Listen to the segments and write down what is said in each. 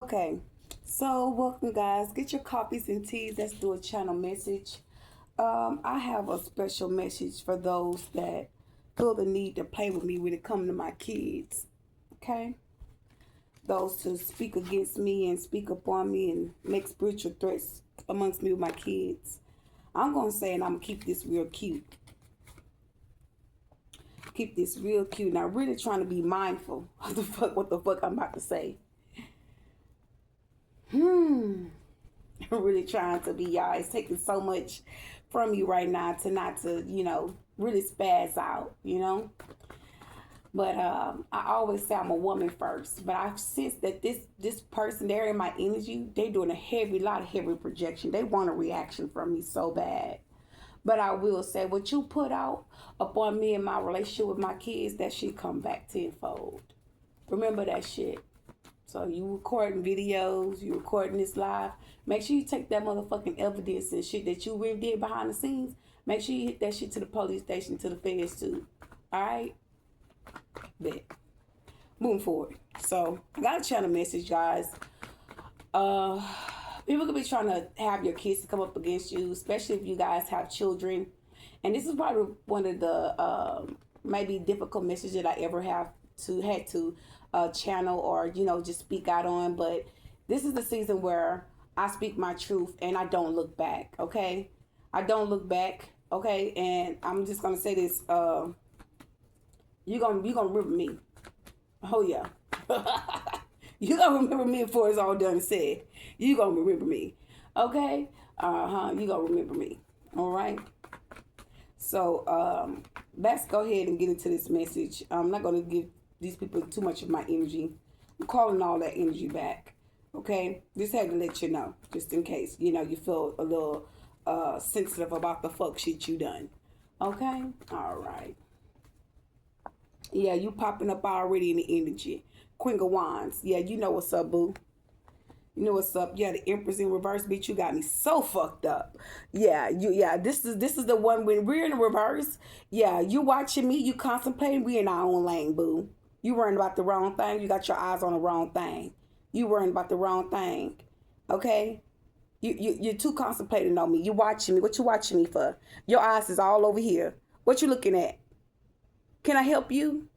Okay, so welcome guys. Get your coffees and teas. Let's do a channel message. I have a special message for those that feel the need to play with me when it comes to my kids. Okay, those to speak against me and speak upon me and make spiritual threats amongst me with my kids. I'm gonna say, and I'm gonna keep this real cute. Keep this real cute. Now, really trying to be mindful of what the fuck I'm about to say. I'm really trying to be, y'all. It's taking so much from you right now to not to, really spaz out. But I always say I'm a woman first. But I sense that this person, they're in my energy. They doing lot of heavy projection. They want a reaction from me so bad. But I will say, what you put out upon me and my relationship with my kids, that shit come back tenfold. Remember that shit. So you recording videos, you recording this live. Make sure you take that motherfucking evidence and shit that you really did behind the scenes. Make sure you hit that shit to the police station, to the feds too. Alright? Bet. Moving forward. So I got a channel message, guys. People could be trying to have your kids to come up against you, especially if you guys have children. And this is probably one of the maybe difficult messages that I ever had to channel or just speak out on. But this is the season where I speak my truth and I don't look back. Okay, I don't look back. Okay, and I'm just gonna say this. You gonna remember me. Oh yeah. You gonna remember me before it's all done and said. You gonna remember me. Okay? You gonna remember me. Alright? So let's go ahead and get into this message. I'm not gonna give these people too much of my energy. I'm calling all that energy back. Okay? Just had to let you know. Just in case, you feel a little sensitive about the fuck shit you done. Okay? Alright. Yeah, you popping up already in the energy. Queen of Wands. Yeah, you know what's up, boo. You know what's up. Yeah, the Empress in reverse, bitch. You got me so fucked up. Yeah, this is the one when we're in the reverse. Yeah, you watching me, you contemplating, we in our own lane, boo. You worrying about the wrong thing. You got your eyes on the wrong thing. You worrying about the wrong thing. Okay? You're too contemplating on me. You watching me. What you watching me for? Your eyes is all over here. What you looking at? Can I help you?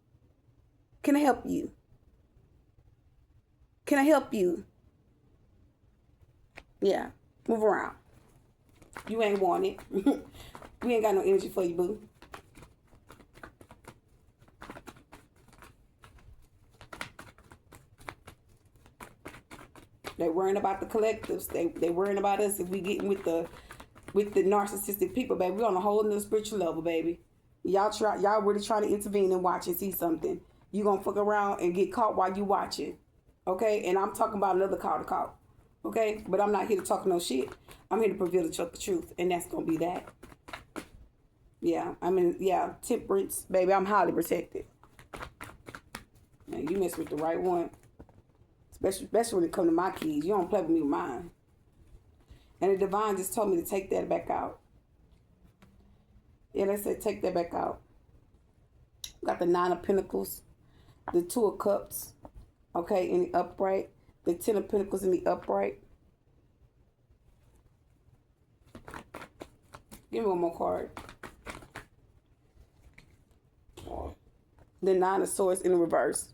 Can I help you? Can I help you? Yeah, move around. You ain't want it. We ain't got no energy for you, boo. They worrying about the collectives. They worrying about us if we getting with the narcissistic people, baby. We on a whole nother spiritual level, baby. Y'all really trying to intervene and watch and see something. You gonna fuck around and get caught while you watching. Okay? And I'm talking about another call to call. Okay? But I'm not here to talk no shit. I'm here to reveal the truth. And that's gonna be that. Yeah. Temperance, baby. I'm highly protected. Man, you mess with the right one. Especially when it comes to my kids. You don't play with me with mine. And the divine just told me to take that back out. Yeah, they said take that back out. Got the Nine of Pentacles, the Two of Cups, okay, in the upright, the Ten of Pentacles in the upright. Give me one more card. The Nine of Swords in the reverse.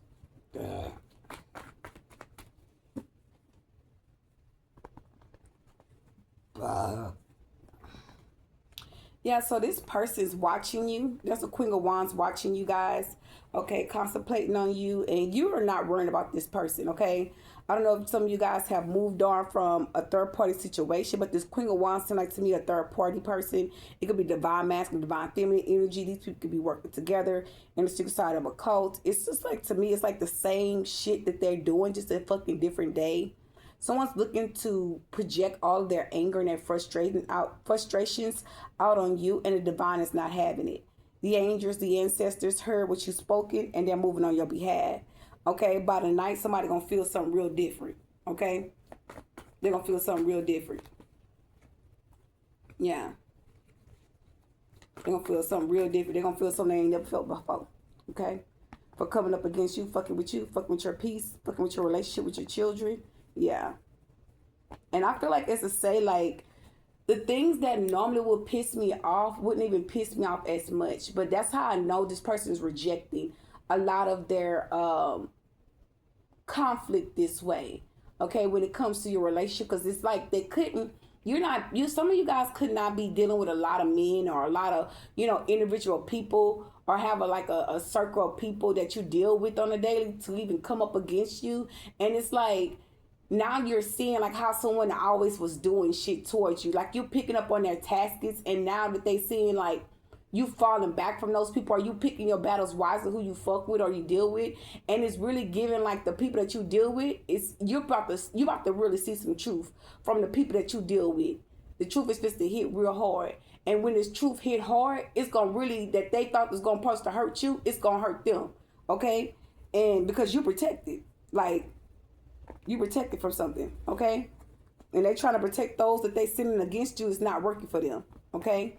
Yeah, so this person's watching you. That's a Queen of Wands watching you guys. Okay, contemplating on you. And you are not worrying about this person, okay? I don't know if some of you guys have moved on from a third-party situation, but this Queen of Wands seems like to me a third-party person. It could be divine masculine, divine feminine energy. These people could be working together in the secret side of a cult. It's just like, to me, it's like the same shit that they're doing, just a fucking different day. Someone's looking to project all of their anger and their frustrations out on you, and the divine is not having it. The angels, the ancestors heard what you spoken, and they're moving on your behalf. Okay, by the night, somebody gonna feel something real different. Okay, they're gonna feel something real different. Yeah, they're gonna feel something real different. They're gonna feel something they ain't never felt before. Okay, for coming up against you, fucking with your peace, fucking with your relationship with your children. Yeah. And I feel like it's to say like the things that normally would piss me off wouldn't even piss me off as much. But that's how I know this person is rejecting a lot of their conflict this way. Okay, when it comes to your relationship, because it's like they couldn't. You're not you. Some of you guys could not be dealing with a lot of men or a lot of individual people or have a circle of people that you deal with on a daily to even come up against you. And it's like now you're seeing like how someone always was doing shit towards you, like you're picking up on their tactics, and now that they seeing like you falling back from those people, or you picking your battles wisely who you fuck with or you deal with, and it's really giving like the people that you deal with, it's you about to really see some truth from the people that you deal with. The truth is just to hit real hard, and when this truth hit hard, it's gonna really that they thought was gonna supposed to hurt you, it's gonna hurt them. Okay, and because you protected, like you protected from something, okay? And they trying to protect those that they sending against you is not working for them, okay?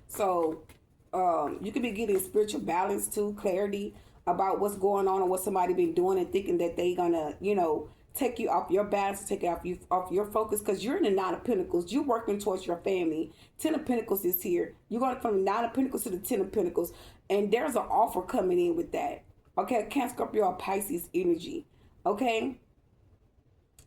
So you could be getting spiritual balance too, clarity about what's going on and what somebody been doing and thinking that they gonna, take you off your balance, take it off your focus, because you're in the Nine of Pentacles. You're working towards your family. Ten of Pentacles is here. You're going from the Nine of Pentacles to the Ten of Pentacles, and there's an offer coming in with that. Okay, Cancer, Scorpio, or Pisces energy. Okay,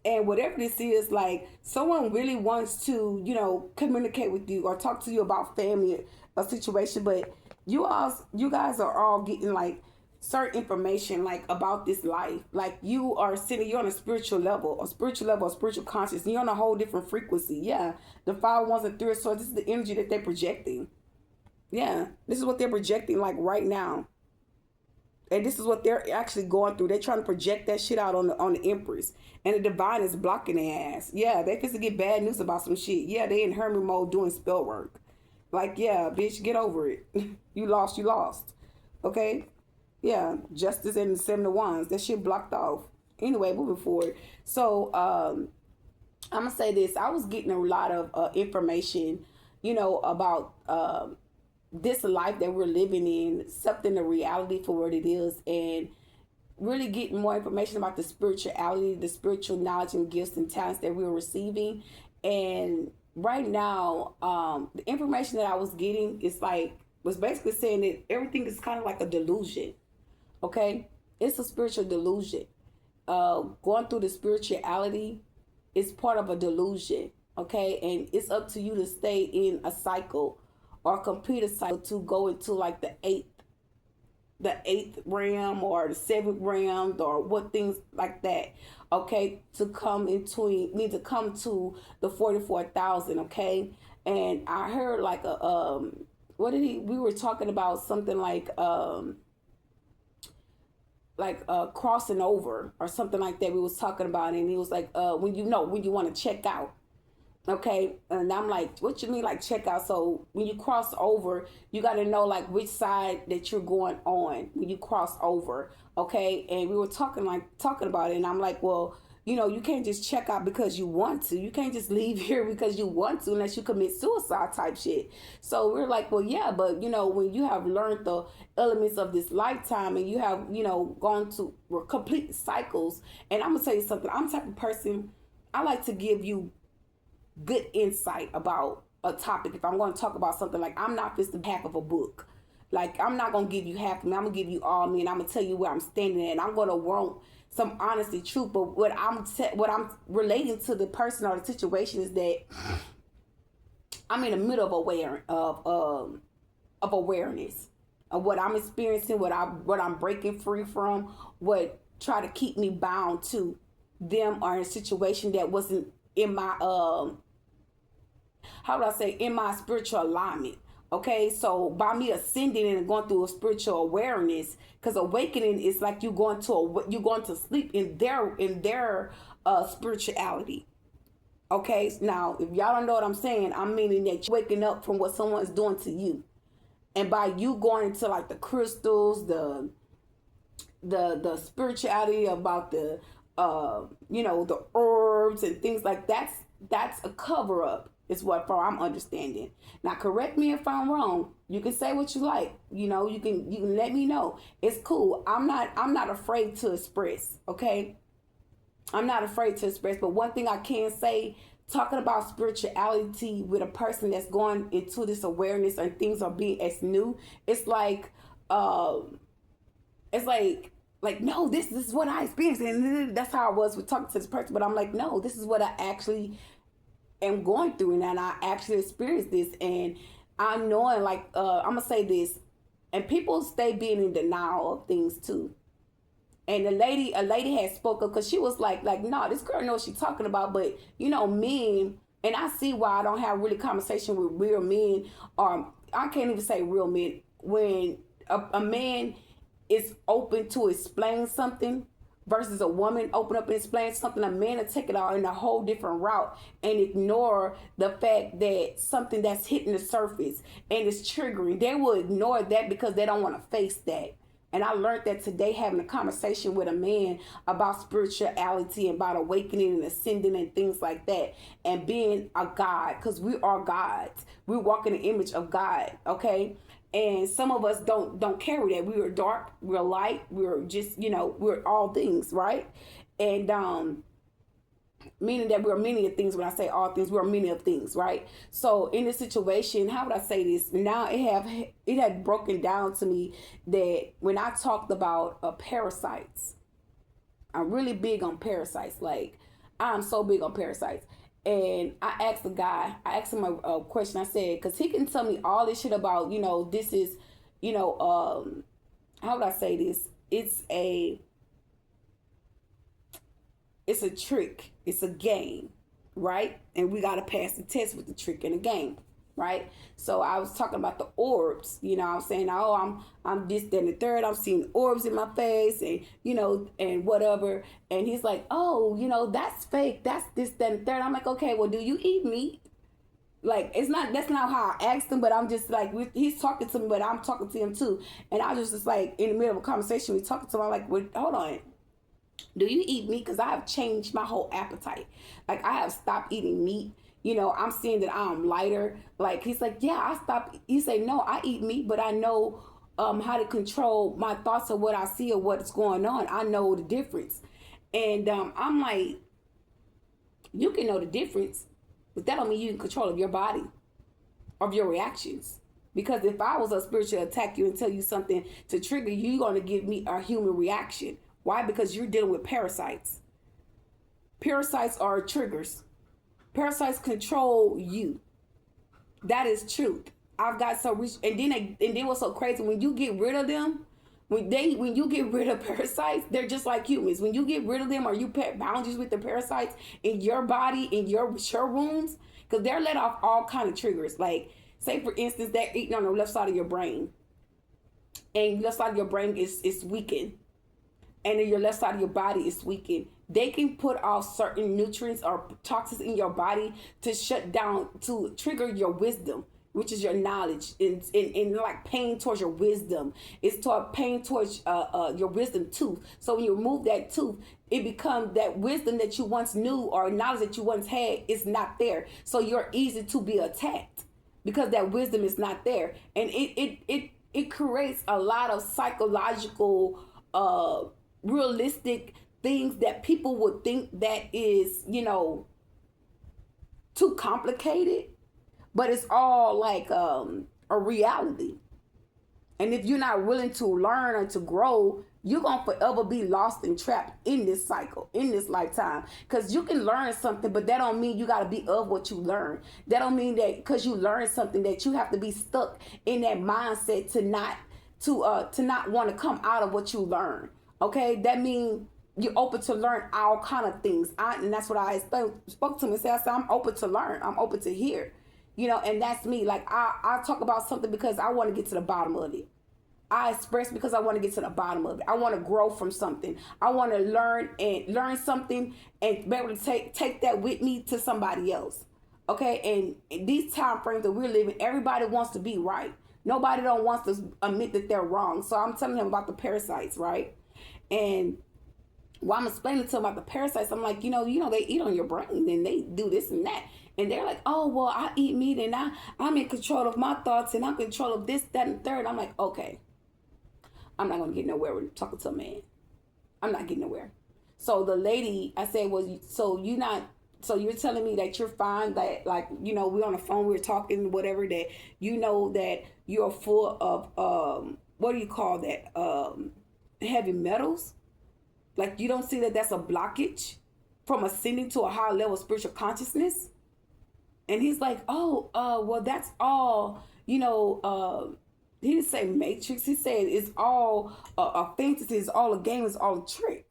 and whatever this is, like someone really wants to communicate with you or talk to you about family, a situation, but you guys are all getting like certain information like about this life, like you're on a spiritual level, or spiritual conscious, you're on a whole different frequency. Yeah, the 5 1s and 3, so this is the energy that they're projecting. Yeah, this is what they're projecting like right now, and this is what they're actually going through. They're trying to project that shit out on the Empress, and the Divine is blocking their ass. Yeah, they fist to get bad news about some shit. Yeah, they in hermit mode doing spell work. Like, yeah, bitch, get over it. You lost, you lost. Okay? Yeah, Justice and the 7 of Wands. That shit blocked off. Anyway, moving forward. So, I'm going to say this. I was getting a lot of information, about this life that we're living in, accepting the reality for what it is, and really getting more information about the spirituality, the spiritual knowledge and gifts and talents that we're receiving. And right now, the information that I was getting was basically saying that everything is kind of like a delusion. Okay, it's a spiritual delusion. Going through the spirituality is part of a delusion. Okay, and it's up to you to stay in a cycle or complete a cycle to go into like the eighth realm or the seventh realm or what things like that. Okay, to come into need to come to the 44,000. Okay, and I heard like a what did he? We were talking about something like crossing over or something like that. We was talking about it, and he was like when you want to check out. Okay, and I'm like, what you mean like check out? So when you cross over, you got to know like which side that you're going on when you cross over. Okay, and we were talking about it, and I'm like, well, you can't just check out because you want to. You can't just leave here because you want to unless you commit suicide type shit. So we're like, well, yeah, but when you have learned the elements of this lifetime and you have gone to complete cycles, and I'm gonna tell you something. I'm the type of person, I like to give you good insight about a topic. If I'm going to talk about something, like I'm not just half of a book. Like I'm not going to give you half of me. I'm going to give you all me, and I'm going to tell you where I'm standing at. And I'm going to want some honesty, truth. But what I'm relating to the person or the situation is that I'm in the middle of awareness of what I'm experiencing, what I'm breaking free from, what try to keep me bound to them or in a situation that wasn't in my how would I say, in my spiritual alignment. Okay, so by me ascending and going through a spiritual awareness, because awakening is like you going to sleep in their spirituality. Okay, now if y'all don't know what I'm saying, I'm meaning that you're waking up from what someone's doing to you, and by you going into like the crystals, the spirituality about the the herbs and things like that's a cover up, is what for I'm understanding. Now correct me if I'm wrong. You can say what you like. You can let me know. It's cool. I'm not afraid to express, okay? I'm not afraid to express, but one thing I can say, talking about spirituality with a person that's going into this awareness and things are being as new, it's like it's like no, this is what I experienced, and that's how I was with talking to this person. But I'm like, no, this is what I actually am going through, and I actually experienced this, and I'm knowing, like, I'm gonna say this, and people stay being in denial of things too. And a lady had spoke up because she was like, no, this girl knows what she's talking about, but men, and I see why I don't have really conversation with real men, or I can't even say real men, when a man is open to explain something versus a woman open up and explain something. A man will take it all in a whole different route and ignore the fact that something that's hitting the surface and it's triggering. They will ignore that because they don't want to face that. And I learned that today, having a conversation with a man about spirituality and about awakening and ascending and things like that, and being a God, because we are gods. We walk in the image of God, okay? And some of us don't carry that. We are dark, we're light, we're just, we're all things, right? And meaning that we're many of things. When I say all things, we're many of things, right? So in this situation, how would I say this? Now it had broken down to me that when I talked about parasites, I'm really big on parasites. Like, I'm so big on parasites. And I asked the guy, I asked him a question. I said, because he can tell me all this shit about, this is, how would I say this? It's a trick. It's a game, right? And we got to pass the test with the trick and the game, right? So I was talking about the orbs. I'm saying, oh, I'm this, then the third. I'm seeing orbs in my face, and and whatever. And he's like, oh, that's fake. That's this, then the third. I'm like, okay, well, do you eat meat? Like, that's not how I asked him, but I'm just like, he's talking to me, but I'm talking to him too. And I was just like, in the middle of a conversation, we talking to him. I'm like, well, hold on. Do you eat meat? Because I have changed my whole appetite. Like, I have stopped eating meat. I'm seeing that I'm lighter. Like, he's like, yeah, I stopped. He say, no, I eat meat, but I know how to control my thoughts of what I see or what's going on. I know the difference. And I'm like, you can know the difference, but that don't mean you can control of your body, of your reactions. Because if I was a spiritual attack you and tell you something to trigger you, you're going to give me a human reaction. Why? Because you're dealing with parasites. Parasites are triggers. Parasites control you. That is truth. I've got so rich, and then what's so crazy, when you get rid of them, when you get rid of parasites, they're just like humans. When you get rid of them, or you put boundaries with the parasites in your body, in your wounds, because they're let off all kind of triggers. Like, say for instance, they're eating on the left side of your brain, and left side of your brain is weakened, and then your left side of your body is weakened. They can put off certain nutrients or toxins in your body to shut down, to trigger your wisdom, which is your knowledge, and like pain towards your wisdom. It's toward pain towards your wisdom tooth. So when you remove that tooth, it becomes that wisdom that you once knew or knowledge that you once had is not there. So you're easy to be attacked because that wisdom is not there, and it creates a lot of psychological, realistic things that people would think that is, too complicated, but it's all like a reality. And if you're not willing to learn or to grow, you're going to forever be lost and trapped in this cycle, in this lifetime. Because you can learn something, but that don't mean you got to be of what you learn. That don't mean that because you learn something that you have to be stuck in that mindset to not want to come out of what you learn. Okay, that means you're open to learn all kind of things. And that's what I spoke to him and said, I said, I'm open to learn. I'm open to hear. And that's me. Like, I talk about something because I want to get to the bottom of it. I express because I want to get to the bottom of it. I want to grow from something. I want to learn something and be able to take that with me to somebody else. Okay, and in these time frames that we're living, everybody wants to be right. Nobody don't wants to admit that they're wrong. So I'm telling him about the parasites, right? And Well, I'm explaining to them about the parasites. I'm like, they eat on your brain and they do this and that. And they're like, oh, well, I eat meat and I'm in control of my thoughts and I'm in control of this, that, and third. I'm like, okay, I'm not going to get nowhere with talking to a man. I'm not getting nowhere. So the lady, I said, well, so you're telling me that you're fine, that like, we're on the phone, we're talking, whatever, that that you're full of, what do you call that? Heavy metals? Like you don't see that that's a blockage from ascending to a higher level of spiritual consciousness? And he's like, oh, well, that's all, he didn't say matrix. He said it's all a fantasy, it's all a game, it's all a trick.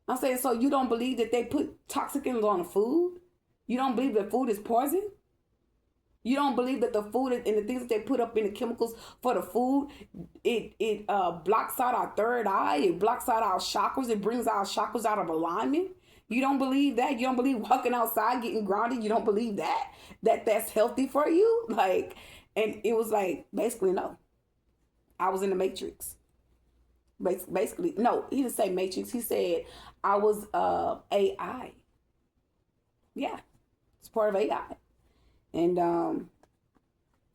I'm saying, so you don't believe that they put toxicants on the food? You don't believe that food is poison? You don't believe that the food and the things that they put up in the chemicals for the food, it blocks out our third eye, it blocks out our chakras, it brings our chakras out of alignment? You don't believe that? You don't believe walking outside, getting grounded? You don't believe that's healthy for you? Like, and it was like, basically, no. I was in the matrix. Basically, no, he didn't say matrix. He said I was AI. Yeah, it's part of AI. And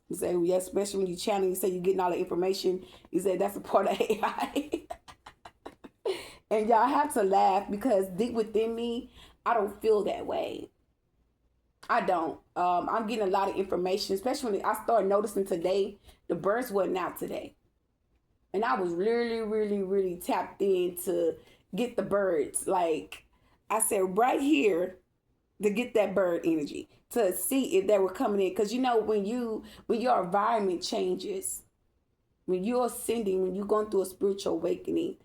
he said, yeah, especially when you channel, you say you're getting all the information. He said that's a part of AI. And y'all have to laugh because deep within me, I don't feel that way. I don't. I'm getting a lot of information, especially when I started noticing today, the birds wasn't out today. And I was really, really, really tapped in to get the birds. Like I said, right here to get that bird energy, to see if they were coming in. Because when your environment changes, when you're ascending, when you're going through a spiritual awakening,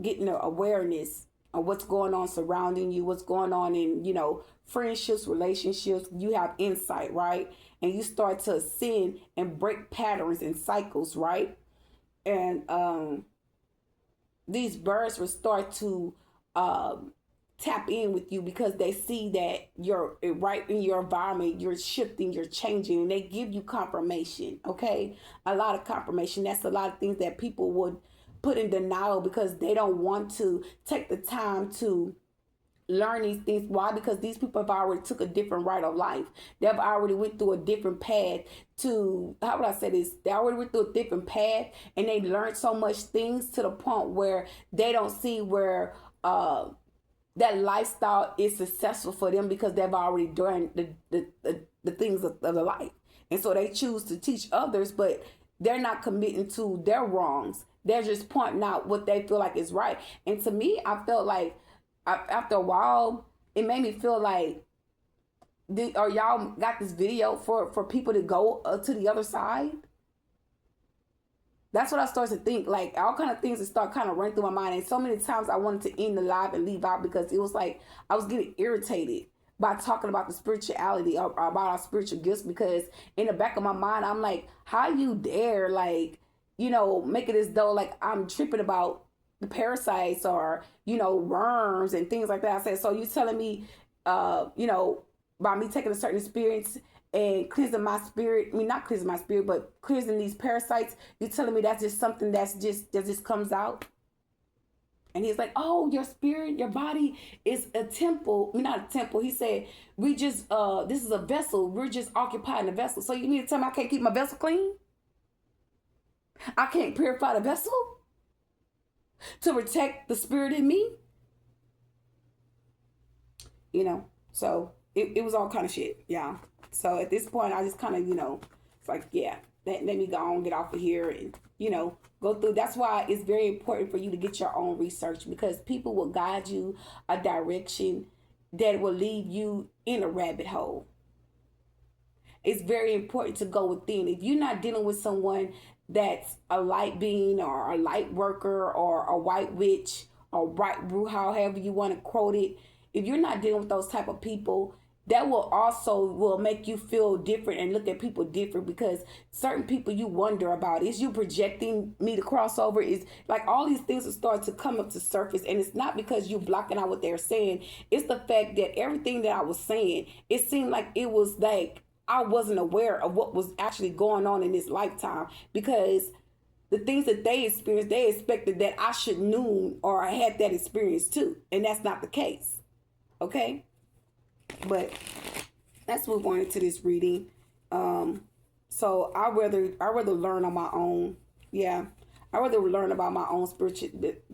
getting an awareness of what's going on surrounding you, what's going on in, friendships, relationships, you have insight, right? And you start to ascend and break patterns and cycles, right? And these birds will start to tap in with you because they see that you're right in your environment, you're shifting, you're changing, and they give you confirmation. Okay, a lot of confirmation. That's a lot of things that people would put in denial because they don't want to take the time to learn these things. Why? Because these people have already took a different right of life. They've already went through a different path to, how would I say this? They already went through a different path and they learned so much things to the point where they don't see where that lifestyle is successful for them because they've already done the things of the life. And so they choose to teach others, but they're not committing to their wrongs. They're just pointing out what they feel like is right. And to me, I felt like after a while, it made me feel like, or y'all got this video for people to go to the other side? That's what I started to think. Like all kind of things that start kind of running through my mind. And so many times I wanted to end the live and leave out because it was like I was getting irritated by talking about the spirituality or about our spiritual gifts, because in the back of my mind, I'm like, how you dare, like, make it as though like I'm tripping about the parasites or, worms and things like that. I said, so you telling me, by me taking a certain experience and cleansing my spirit, I mean, not cleansing my spirit, but cleansing these parasites, you telling me that's just something that just comes out? And he's like, oh, your spirit, your body is a temple. I mean, not a temple. He said, we just, this is a vessel. We're just occupying the vessel. So you need to tell me I can't keep my vessel clean? I can't purify the vessel to protect the spirit in me? So it was all kind of shit, yeah. So at this point, I just kind of, it's like, yeah, let me go on, get off of here and, go through. That's why it's very important for you to get your own research, because people will guide you a direction that will leave you in a rabbit hole. It's very important to go within. If you're not dealing with someone that's a light being or a light worker or a white witch or white brew, however you want to quote it, if you're not dealing with those type of people, that will make you feel different and look at people different, because certain people you wonder about, is you projecting me to cross over? Is like all these things will start to come up to surface, and it's not because you blocking out what they're saying. It's the fact that everything that I was saying, it seemed like it was like I wasn't aware of what was actually going on in this lifetime, because the things that they experienced, they expected that I should knew or I had that experience too. And that's not the case. Okay? But let's move on into this reading. So I rather learn on my own. Yeah. I rather learn about my own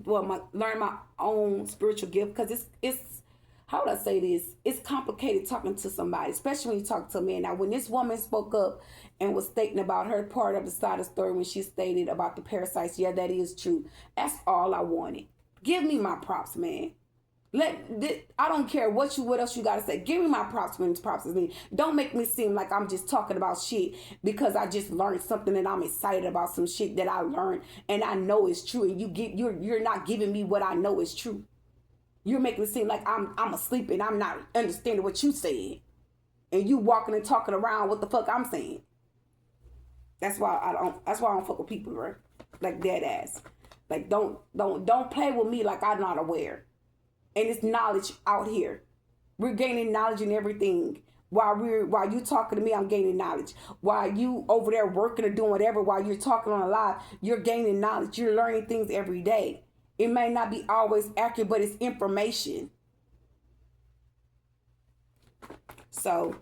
learn my own spiritual gift, because it's how would I say this? It's complicated talking to somebody, especially when you talk to a man. Now, when this woman spoke up and was stating about her part of the side of the story, when she stated about the parasites, yeah, that is true. That's all I wanted. Give me my props, man. I don't care what else you gotta say. Give me my props when it's props is me. Don't make me seem like I'm just talking about shit because I just learned something and I'm excited about some shit that I learned and I know is true, and you're not giving me what I know is true. You're making it seem like I'm asleep and I'm not understanding what you said, and you walking and talking around what the fuck I'm saying. That's why I don't fuck with people, right? Like dead ass. Like don't play with me like I'm not aware. And it's knowledge out here. We're gaining knowledge in everything. While you talking to me, I'm gaining knowledge. While you over there working or doing whatever, while you're talking on a live, you're gaining knowledge. You're learning things every day. It may not be always accurate, but it's information. So,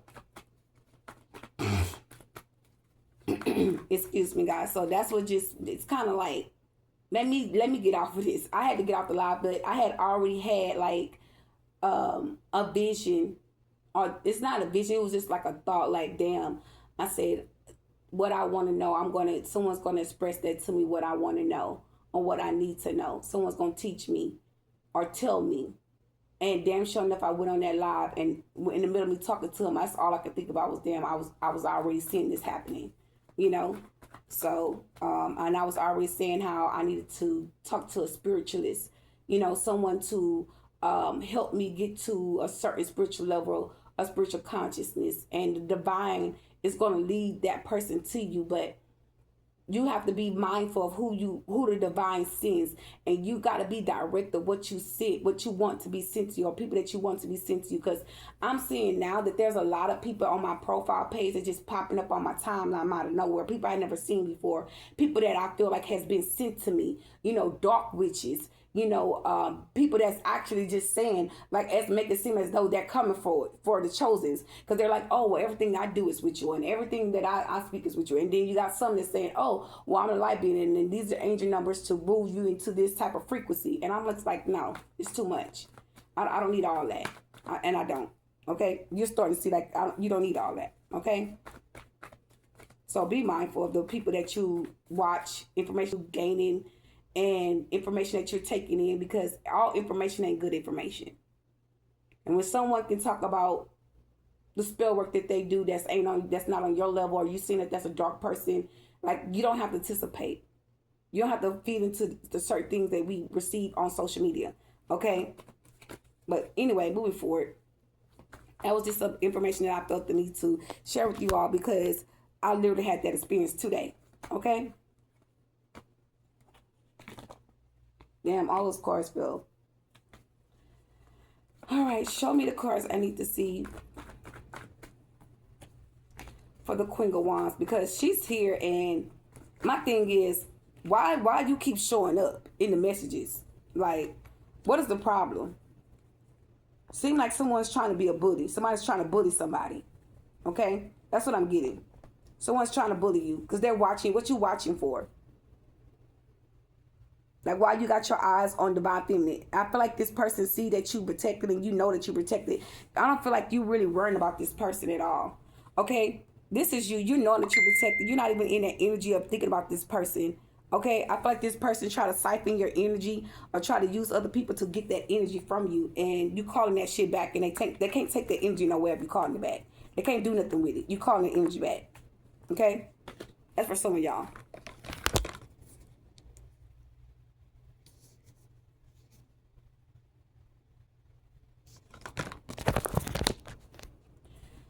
excuse me, guys. So that's what it's kind of like, let me get off of this. I had to get off the live, but I had already had like a vision, or it's not a vision, it was just like a thought, like, damn, I said, what I want to know, someone's gonna express that to me, what I want to know or what I need to know. Someone's gonna teach me or tell me. And damn sure enough, I went on that live, and in the middle of me talking to him, that's all I could think about was, damn, I was already seeing this happening, you know. So, and I was already saying how I needed to talk to a spiritualist, you know, someone to help me get to a certain spiritual level, a spiritual consciousness, and the divine is going to lead that person to you. But you have to be mindful of who the divine sends, and you got to be direct of what you want to be sent to you, or people that you want to be sent to you. Because I'm seeing now that there's a lot of people on my profile page that just popping up on my timeline out of nowhere, people I never seen before, people that I feel like has been sent to me, you know, dark witches, you know, people that's actually just saying, like, as make it seem as though they're coming for the chosens, because they're like, oh, well, everything I do is with you, and everything that I speak is with you. And then you got some that's saying, oh, well, I'm a light being, and these are angel numbers to move you into this type of frequency. And I'm like, no, it's too much. I don't need all that, and I don't. Okay, you're starting to see, like, you don't need all that. Okay, so be mindful of the people that you watch, information gaining, and information that you're taking in, because all information ain't good information. And when someone can talk about the spell work that they do that's not on your level, or you seen that that's a dark person, like, you don't have to anticipate. You don't have to feed into the certain things that we receive on social media. Okay? But anyway, moving forward, that was just some information that I felt the need to share with you all, because I literally had that experience today. Okay? Damn, all those cards fell. All right, show me the cards I need to see for the Queen of Wands, because she's here, and my thing is, why you keep showing up in the messages? Like, what is the problem? Seem like someone's trying to be a bully. Somebody's trying to bully somebody. Okay? That's what I'm getting. Someone's trying to bully you because they're watching. What you watching for? Like, why you got your eyes on divine feminine? I feel like this person see that you protected, and you know that you protected. I don't feel like you really worrying about this person at all. Okay? This is you. You know that you're protected. You're not even in that energy of thinking about this person. Okay? I feel like this person try to siphon your energy or try to use other people to get that energy from you. And you calling that shit back, and they can't take that energy nowhere if you calling it back. They can't do nothing with it. You calling the energy back. Okay? That's for some of y'all.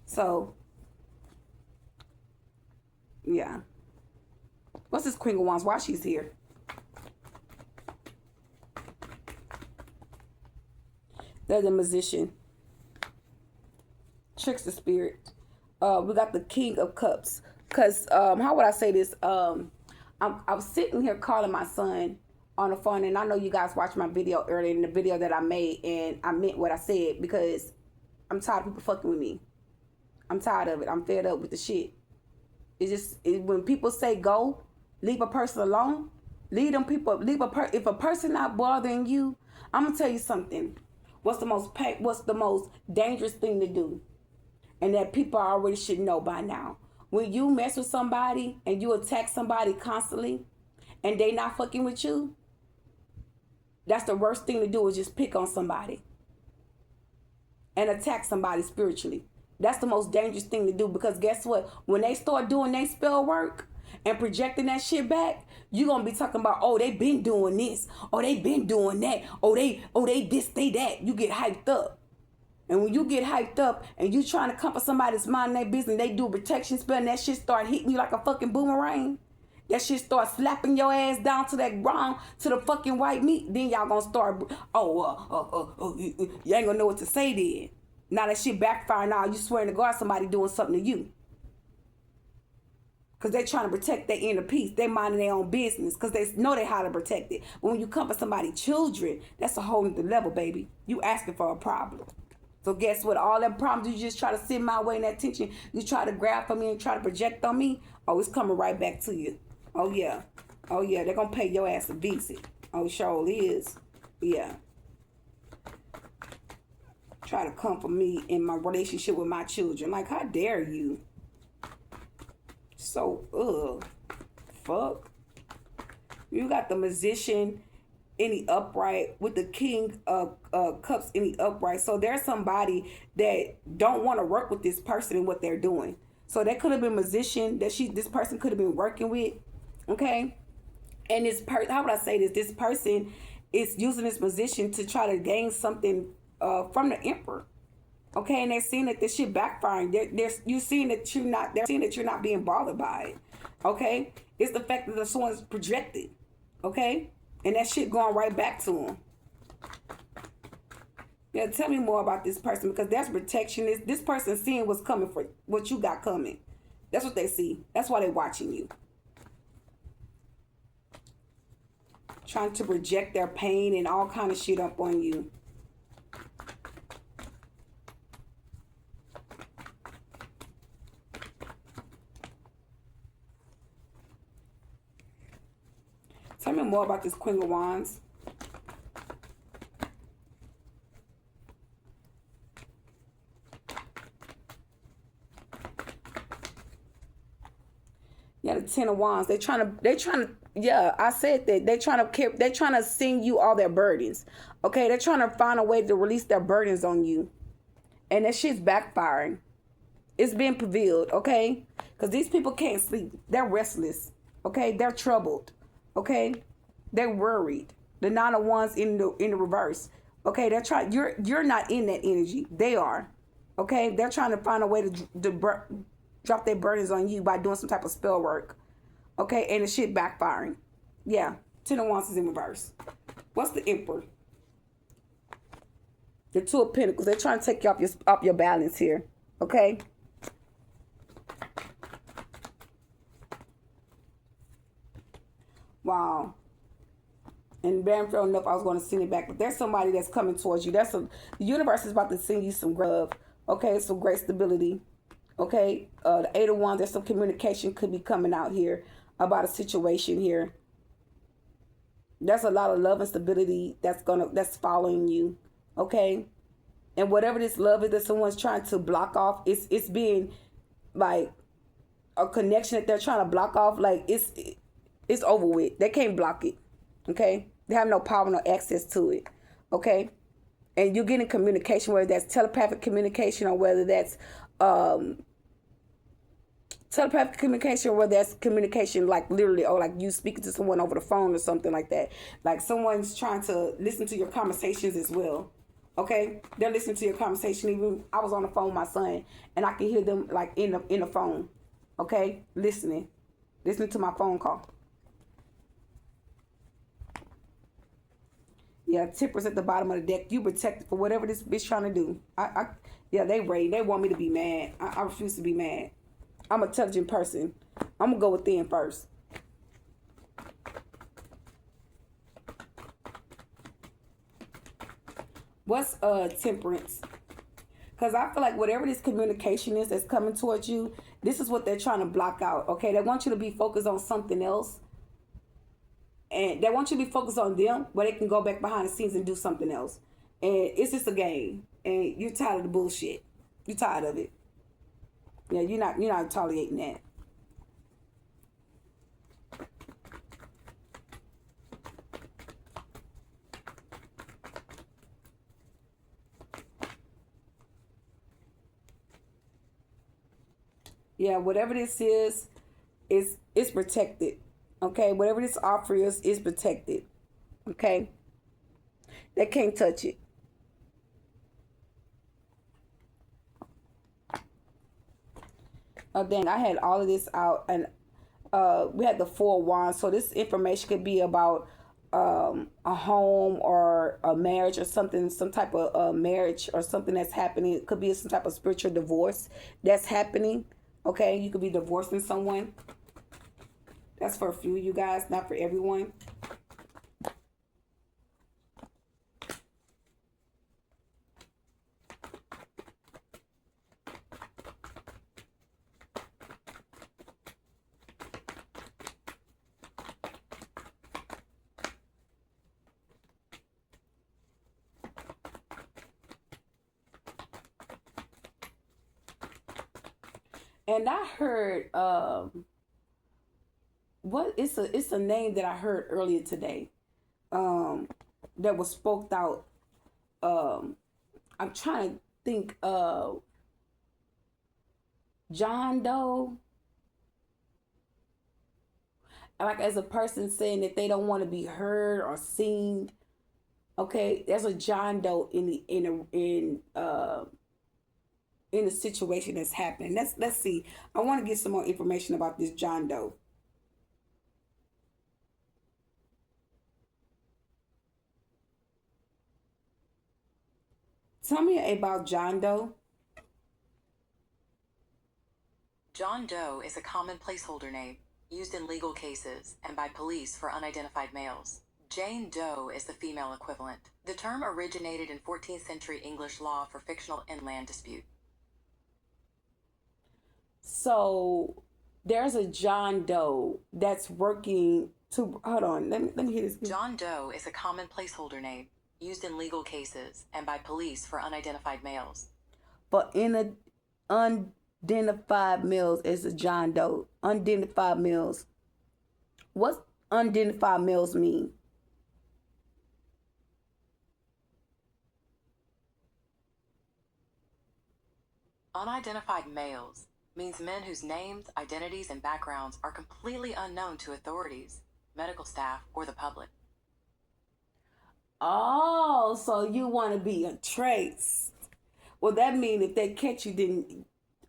So, yeah. What's this Queen of Wands? Why she's here? There's a Magician. Trickster spirit. We got the King of Cups. Because, how would I say this? I was sitting here calling my son on the phone, and I know you guys watched my video earlier in the video that I made, and I meant what I said because I'm tired of people fucking with me. I'm tired of it. I'm fed up with the shit. When people say go, leave a person alone, leave them people, if a person not bothering you, I'm gonna tell you something. What's the most dangerous thing to do? And that people already should know by now. When you mess with somebody and you attack somebody constantly and they not fucking with you, that's the worst thing to do, is just pick on somebody and attack somebody spiritually. That's the most dangerous thing to do, because guess what? When they start doing their spell work and projecting that shit back, you're going to be talking about, oh, they been doing this. Oh, they been doing that. Oh, they this, they that. You get hyped up. And when you get hyped up and you trying to comfort somebody's mind and their business, they do a protection spell and that shit start hitting you like a fucking boomerang. That shit start slapping your ass down to that ground, to the fucking white meat. Then y'all gonna start, you ain't gonna know what to say then. Now that shit backfiring, now you swearing to God somebody doing something to you. Because they trying to protect their inner peace. They minding their own business because they know they how to protect it. But when you comfort somebody's children, that's a whole other level, baby. You asking for a problem. So guess what? All them problems you just try to send my way in that tension, you try to grab for me and try to project on me, oh, it's coming right back to you. Oh, yeah. Oh, yeah. They're going to pay your ass a visit. Oh, sure is. Yeah. Try to comfort me in my relationship with my children. Like, how dare you? So, fuck. You got the Magician in the upright with the King of Cups in the upright. So there's somebody that don't want to work with this person and what they're doing. So that could have been Magician that this person could have been working with. Okay? And how would I say this? This person is using this position to try to gain something from the Emperor. Okay, and they're seeing that this shit backfiring. You're seeing that they're seeing that you're not being bothered by it. Okay? It's the fact that someone's projected. Okay? And that shit going right back to them. Yeah, tell me more about this person, because that's protection. This person seeing what's coming for what you got coming. That's what they see. That's why they're watching you. Trying to project their pain and all kind of shit up on you. Tell me more about this Queen of Wands. Yeah, the Ten of Wands. They're trying to. Yeah, I said that they're trying to sing you all their burdens. Okay, they're trying to find a way to release their burdens on you, and that shit's backfiring. It's being revealed. Okay, because these people can't sleep. They're restless. Okay, they're troubled. Okay, they're worried. The Nine of Wands in the reverse. Okay, they're trying. You're not in that energy. They are. Okay, they're trying to find a way to drop their burdens on you by doing some type of spell work. Okay, and the shit backfiring. Yeah, Ten of Wands is in reverse. What's the Emperor? The Two of Pentacles. They're trying to take you off your balance here. Okay. Wow. And bam, sure enough, I was going to send it back. But there's somebody that's coming towards you. The universe is about to send you some love. Okay, some great stability. Okay, the Eight of Wands, there's some communication could be coming out here about a situation here. There's a lot of love and stability that's following you. Okay, and whatever this love is that someone's trying to block off, it's being like a connection that they're trying to block off. Like it's over with. They can't block it. Okay, they have no power, no access to it. Okay, and you're getting communication, whether that's telepathic communication or whether that's telepathic communication, or whether that's communication like literally, or like you speaking to someone over the phone or something like that. Like someone's trying to listen to your conversations as well. Okay, they're listening to your conversation. Even I was on the phone with my son, and I can hear them like in the phone. Okay, listening to my phone call. Yeah, Temperance at the bottom of the deck. You protected for whatever this bitch trying to do. Yeah, they ready. They want me to be mad. I refuse to be mad. I'm an intelligent person. I'm gonna go within first. What's temperance? Because I feel like whatever this communication is that's coming towards you, this is what they're trying to block out. Okay, they want you to be focused on something else, and they want you to be focused on them, but they can go back behind the scenes and do something else. And it's just a game, and you're tired of the bullshit. You're tired of it. Yeah, you're not tolerating that. Yeah, whatever this is it's protected. Okay, whatever this offer is protected. Okay, they can't touch it. Oh dang, I had all of this out, and we had the four wands. So this information could be about a home or a marriage or something, some type of marriage or something that's happening. It could be some type of spiritual divorce that's happening. Okay, you could be divorcing someone. That's for a few of you guys, not for everyone. And I heard what it's a name that I heard earlier today. Um that was spoke out. Um I'm trying to think John Doe, like as a person saying that they don't want to be heard or seen. Okay, there's a John Doe in the situation that's happening. Let's see. I want to get some more information about this John Doe. Tell me about John Doe. John Doe is a common placeholder name used in legal cases and by police for unidentified males. Jane Doe is the female equivalent. The term originated in 14th century English law for fictional inland dispute. So there's a John Doe that's working to hold on. Let me hear this. John Doe is a common placeholder name used in legal cases and by police for unidentified males. But in a unidentified males is a John Doe. Unidentified males. What's unidentified males mean? Unidentified males means men whose names, identities, and backgrounds are completely unknown to authorities, medical staff, or the public. Oh, so you want to be a trace. Well, that means if they catch you, then,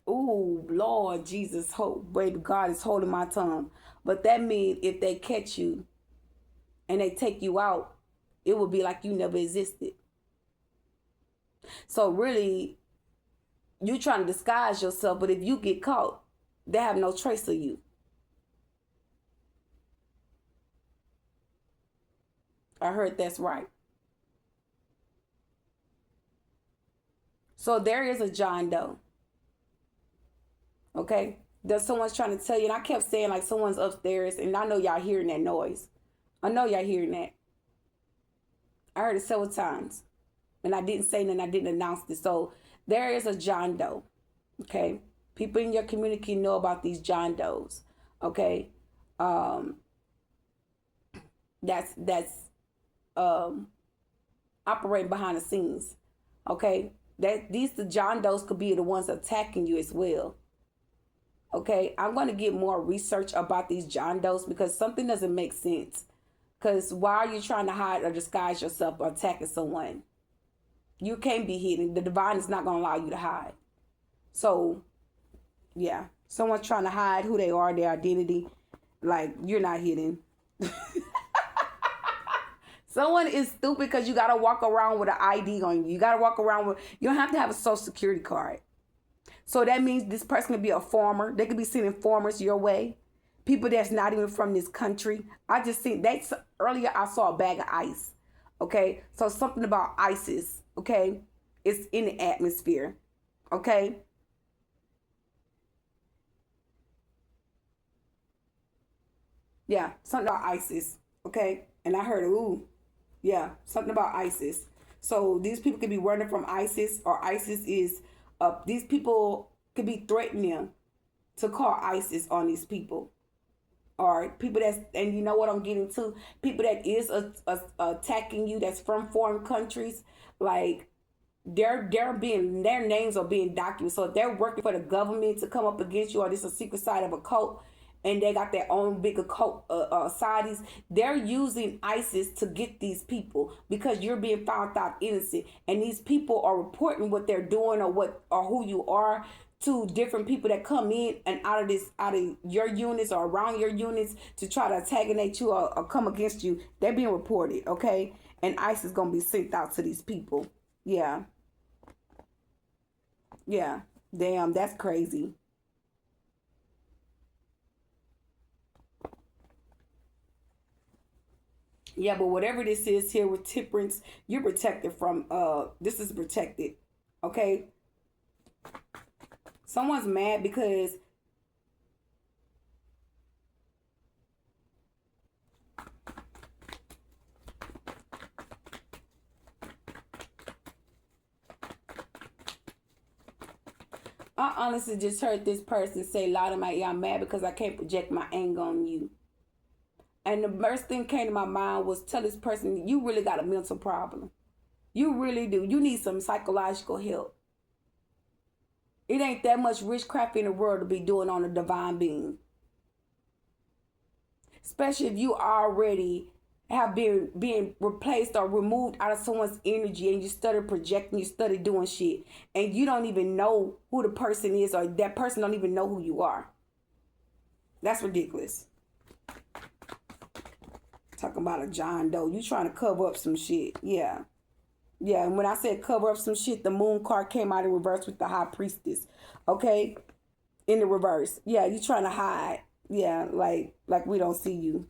oh, Lord Jesus, hope, baby, God is holding my tongue. But that means if they catch you and they take you out, it will be like you never existed. So really, you trying to disguise yourself, but if you get caught, they have no trace of you. I heard that's right. So there is a John Doe. Okay? There's someone's trying to tell you, and I kept saying like someone's upstairs, and I know y'all hearing that noise. I know y'all hearing that. I heard it several times. And I didn't say nothing, I didn't announce this. So there is a John Doe. Okay? People in your community know about these John Does. Okay? Um, that's operating behind the scenes. Okay? That these the John Does could be the ones attacking you as well. Okay, I'm going to get more research about these John Does because something doesn't make sense. Because why are you trying to hide or disguise yourself or attacking someone? You can't be hidden. The divine is not going to allow you to hide. So, yeah, someone's trying to hide who they are, their identity. Like, you're not hidden. Someone is stupid because you got to walk around with an ID on you. You got to walk around with, you don't have to have a social security card. So that means this person could be a farmer. They could be sending farmers your way. People that's not even from this country. I just seen that earlier I saw a bag of ice. Okay. So something about ISIS. Okay? It's in the atmosphere. Okay? Yeah, something about ISIS. Okay? And I heard, ooh, yeah, something about ISIS. So these people could be running from ISIS, or ISIS is, these people could be threatening them to call ISIS on these people. Or people that's, and you know what I'm getting to, people that is attacking you that's from foreign countries, like they're being, their names are being documented. So if they're working for the government to come up against you, or this is a secret side of a cult, and they got their own big occult societies, they're using ISIS to get these people because you're being found out innocent, and these people are reporting what they're doing, or what, or who you are, to different people that come in and out of your units or around your units to try to antagonate you, or come against you. They're being reported, okay? And ISIS is gonna be sent out to these people. Yeah. Yeah. Damn, that's crazy. Yeah, but whatever this is here with temperance, you're protected from, this is protected. Okay? Someone's mad because I honestly just heard this person say loud in my ear, I'm mad because I can't project my anger on you. And the first thing came to my mind was, tell this person, you really got a mental problem. You really do. You need some psychological help. It ain't that much witchcraft in the world to be doing on a divine being. Especially if you already have been being replaced or removed out of someone's energy, and you started projecting, you started doing shit, and you don't even know who the person is, or that person don't even know who you are. That's ridiculous. Talking about a John Doe. You trying to cover up some shit. Yeah. Yeah, and when I said cover up some shit, the moon card came out in reverse with the high priestess. Okay? In the reverse. Yeah, you trying to hide. Yeah, like we don't see you.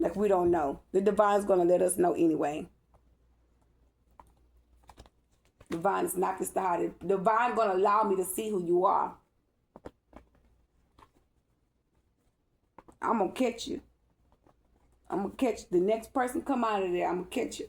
Like we don't know. The divine's gonna let us know anyway. Divine is not just to hide it. Divine gonna allow me to see who you are. I'm gonna catch you. I'm gonna catch the next person come out of there. I'm gonna catch you.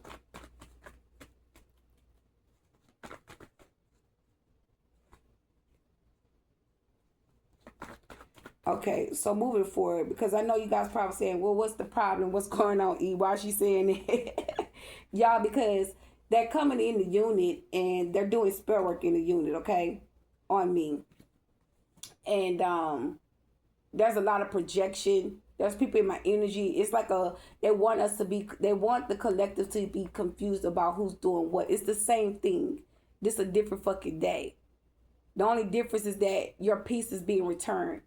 Okay, so moving forward, because I know you guys probably saying, well, what's the problem? What's going on, E? Why is she saying it? Y'all, because they're coming in the unit and they're doing spell work in the unit, okay? On me. And there's a lot of projection. There's people in my energy. It's like they want us to be, they want the collective to be confused about who's doing what. It's the same thing. This a different fucking day. The only difference is that your peace is being returned.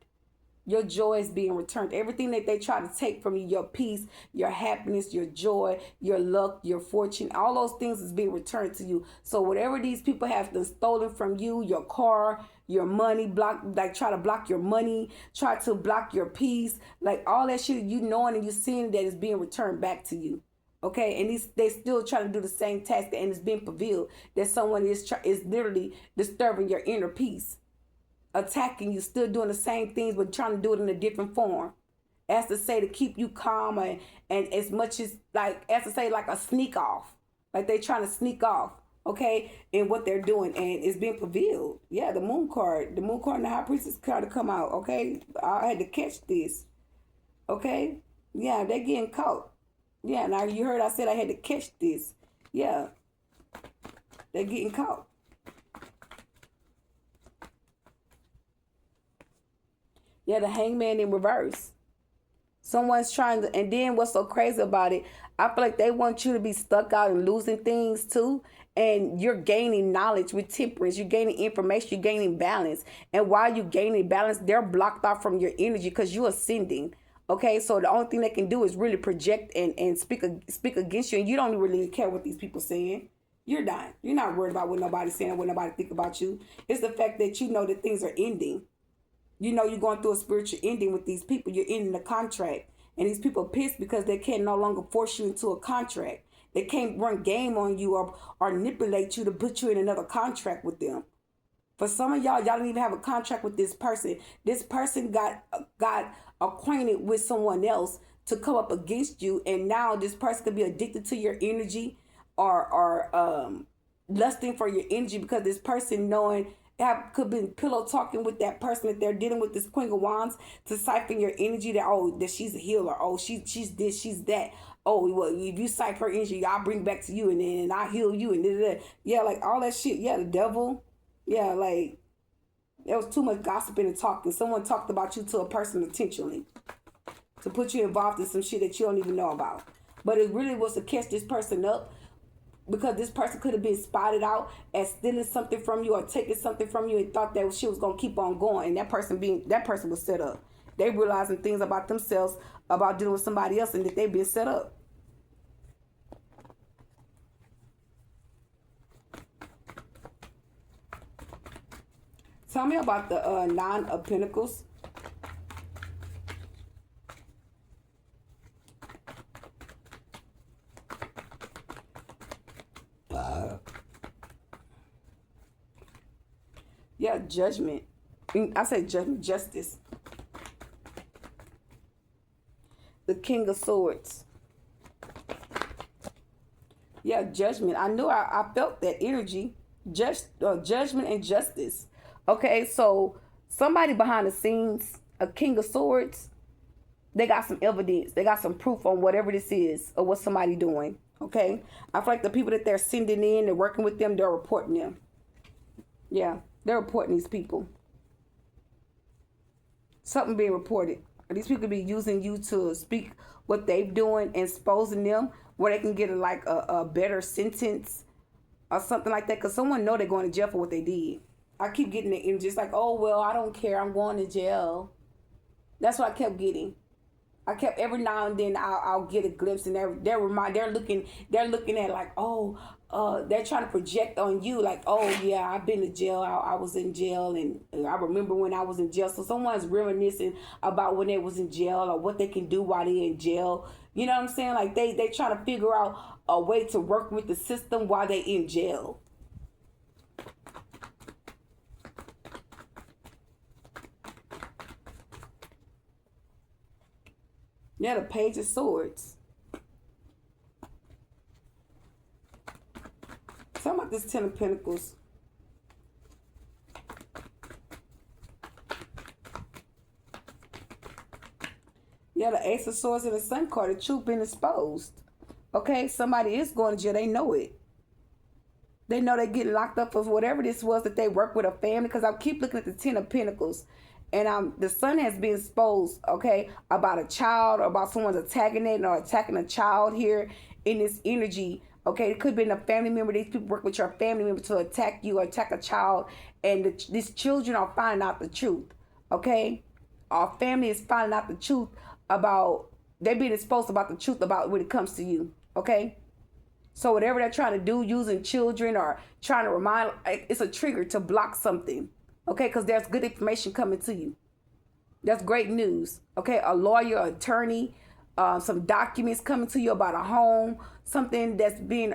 Your joy is being returned. Everything that they try to take from you, your peace, your happiness, your joy, your luck, your fortune, all those things is being returned to you. So whatever these people have been stolen from you, your car, your money, try to block your money, try to block your peace, like all that shit, you knowing and you seeing that is being returned back to you. Okay, and they still trying to do the same task, and it's being revealed that someone is literally disturbing your inner peace, attacking you, still doing the same things, but trying to do it in a different form. As to say, to keep you calm, and as much as, like, as to say, like a sneak off. Like they trying to sneak off, okay, in what they're doing, and it's being revealed. Yeah, the moon card and the high priestess card to come out, okay? I had to catch this, okay? Yeah, they're getting caught. Yeah, now you heard I said I had to catch this. Yeah, they're getting caught. Yeah, the hangman in reverse. Someone's trying to, and then what's so crazy about it, I feel like they want you to be stuck out and losing things too. And you're gaining knowledge with temperance. You're gaining information. You're gaining balance. And while you're gaining balance, they're blocked off from your energy because you're ascending. Okay, so the only thing they can do is really project and speak against you. And you don't really care what these people saying. You're not. You're not worried about what nobody's saying or what nobody think about you. It's the fact that you know that things are ending. You know you're going through a spiritual ending with these people. You're ending the contract. And these people are pissed because they can no longer force you into a contract. They can't run game on you or manipulate you to put you in another contract with them. For some of y'all don't even have a contract with this person. This person got acquainted with someone else to come up against you, and now this person could be addicted to your energy or lusting for your energy, because this person could be pillow talking with that person that they're dealing with, this Queen of Wands, to siphon your energy, that she's a healer, she's this, she's that. Well, if you siphon her energy, I'll bring back to you, and then I heal you, and yeah, like all that shit. Yeah, the devil. Yeah, like there was too much gossiping and talking. Someone talked about you to a person intentionally to put you involved in some shit that you don't even know about. But it really was to catch this person up, because this person could have been spotted out as stealing something from you or taking something from you and thought that shit was gonna keep on going. And that person was set up. They realizing things about themselves, about dealing with somebody else, and that they've been set up. Tell me about the Nine of Pentacles. Yeah, judgment. I say judgment, justice. The King of Swords. Yeah, judgment. I knew I felt that energy. Judgment and justice. Okay, so somebody behind the scenes, a King of Swords, they got some evidence. They got some proof on whatever this is or what somebody doing. Okay, I feel like the people that they're sending in, they're working with them, they're reporting them. Yeah, they're reporting these people. Something being reported. These people be using you to speak what they're doing and exposing them, where they can get a better sentence or something like that. Because someone know they're going to jail for what they did. I keep getting the energy. It's like, oh, well, I don't care. I'm going to jail. That's what I kept getting. I kept every now and then I'll get a glimpse, and they're looking at like, they're trying to project on you like, oh yeah, I've been to jail. I was in jail, and I remember when I was in jail. So someone's reminiscing about when they was in jail or what they can do while they're in jail. You know what I'm saying? Like they try to figure out a way to work with the system while they in jail. Yeah, the Page of Swords. Tell me about this Ten of Pentacles. Yeah, the Ace of Swords and the Sun card. The truth being exposed. Okay, somebody is going to jail. They know it. They know they're getting locked up for whatever this was that they work with a family. Because I keep looking at the Ten of Pentacles. And the Sun has been exposed, okay, about a child or about someone's attacking it or attacking a child here in this energy. Okay, it could have been a family member. These people work with your family member to attack you or attack a child. And these children are finding out the truth, okay? Our family is finding out the truth about, they're being exposed about the truth about when it comes to you, okay? So whatever they're trying to do, using children or trying to remind, it's a trigger to block something. Okay, because there's good information coming to you. That's great news. Okay, a lawyer, attorney, some documents coming to you about a home, something that's being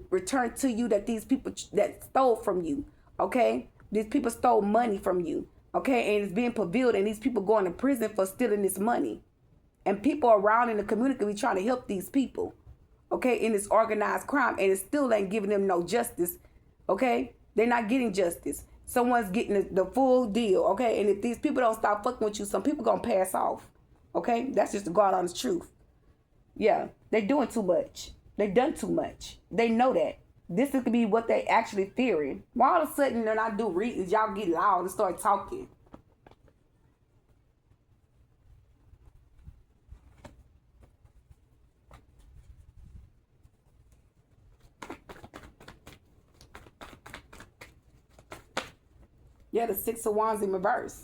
returned to you that these people that stole from you. Okay, these people stole money from you. Okay, and it's being revealed, and these people going to prison for stealing this money. And people around in the community be trying to help these people. Okay, in this organized crime, and it still ain't giving them no justice. Okay, they're not getting justice. Someone's getting the full deal, okay? And if these people don't stop fucking with you, some people gonna pass off, okay? That's just the God honest truth. Yeah, they doing too much. They done too much. They know that. This could be what they actually fearing. Why all of a sudden when I do readings, y'all get loud and start talking? Yeah, the Six of Wands in reverse.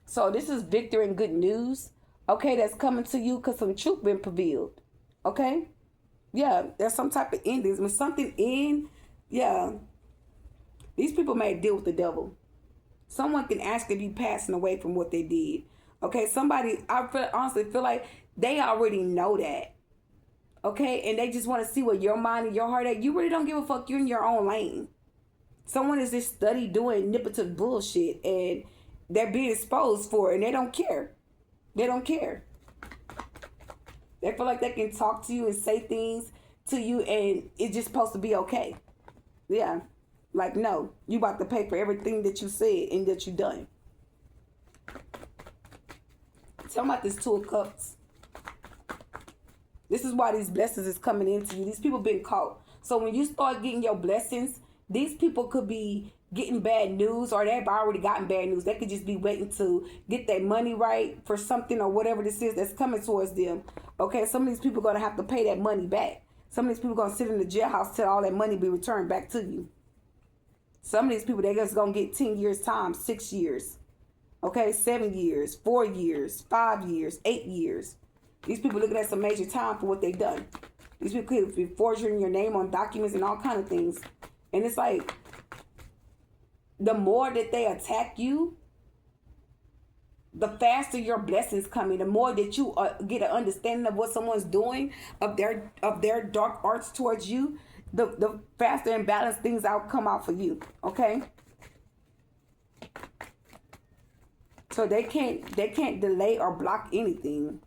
So this is victory and good news. Okay, that's coming to you because some truth been revealed. Okay? Yeah, there's some type of endings. When something in, yeah, these people may deal with the devil. Someone can actually be passing away from what they did. Okay, somebody, honestly feel like they already know that. Okay, and they just want to see what your mind and your heart at. You really don't give a fuck. You're in your own lane. Someone is just study doing manipulative bullshit, and they're being exposed for it, and they don't care. They don't care. They feel like they can talk to you and say things to you, and it's just supposed to be okay. Yeah. Like, no. You about to pay for everything that you said and that you done. Tell me about this Two of Cups. This is why these blessings is coming into you. These people been caught. So when you start getting your blessings, these people could be getting bad news, or they've already gotten bad news. They could just be waiting to get their money right for something or whatever this is that's coming towards them. Okay, some of these people are going to have to pay that money back. Some of these people are going to sit in the jailhouse till all that money be returned back to you. Some of these people, they're just going to get 10 years time, 6 years. Okay, 7 years, 4 years, 5 years, 8 years. These people looking at some major time for what they've done. These people could be forging your name on documents and all kind of things. And it's like, the more that they attack you, the faster your blessings coming. The more that you get an understanding of what someone's doing, of their dark arts towards you, the faster and balanced things out come out for you. Okay. So they can't delay or block anything.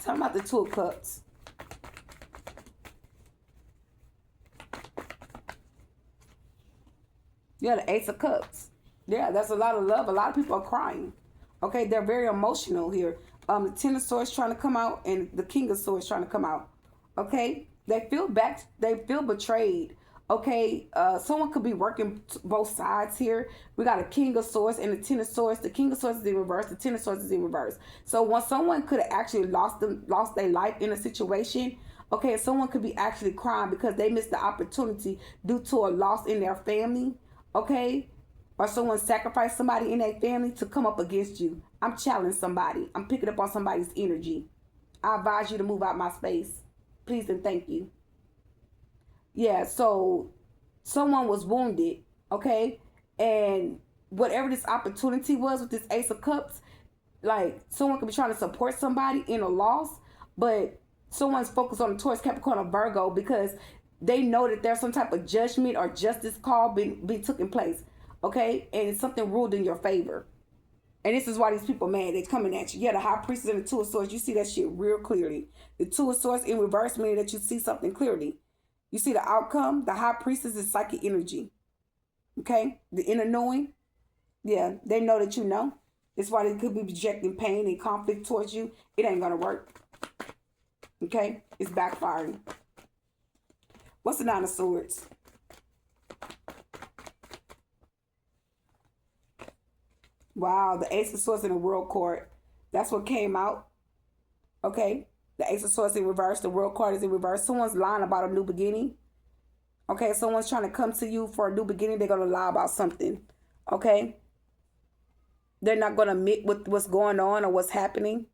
Talking about the Two of Cups. Yeah, the Ace of Cups. Yeah, that's a lot of love. A lot of people are crying. Okay, they're very emotional here. The Ten of Swords trying to come out, and the King of Swords trying to come out. Okay, they feel betrayed. Okay, someone could be working both sides here. We got a King of Swords and the Ten of Swords. The King of Swords is in reverse. The Ten of Swords is in reverse. So when someone could have actually lost their life in a situation, okay, someone could be actually crying because they missed the opportunity due to a loss in their family, okay, or someone sacrificed somebody in their family to come up against you. I'm challenging somebody. I'm picking up on somebody's energy. I advise you to move out my space. Please and thank you. Yeah, so someone was wounded, okay? And whatever this opportunity was with this Ace of Cups, like someone could be trying to support somebody in a loss, but someone's focused on the Taurus, Capricorn, or Virgo because they know that there's some type of judgment or justice call being took in place, okay? And it's something ruled in your favor. And this is why these people mad. They're coming at you. Yeah, the High Priestess and the Two of Swords, you see that shit real clearly. The Two of Swords in reverse meaning that you see something clearly. You see the outcome. The High Priestess is psychic energy. Okay? The inner knowing. Yeah, they know that you know. That's why they could be projecting pain and conflict towards you. It ain't going to work. Okay? It's backfiring. What's the Nine of Swords? Wow, the Ace of Swords in the World Court. That's what came out. Okay? The Ace of Swords in reverse. The World Card is in reverse. Someone's lying about a new beginning. Okay, someone's trying to come to you for a new beginning. They're going to lie about something. Okay? They're not going to admit what's going on or what's happening.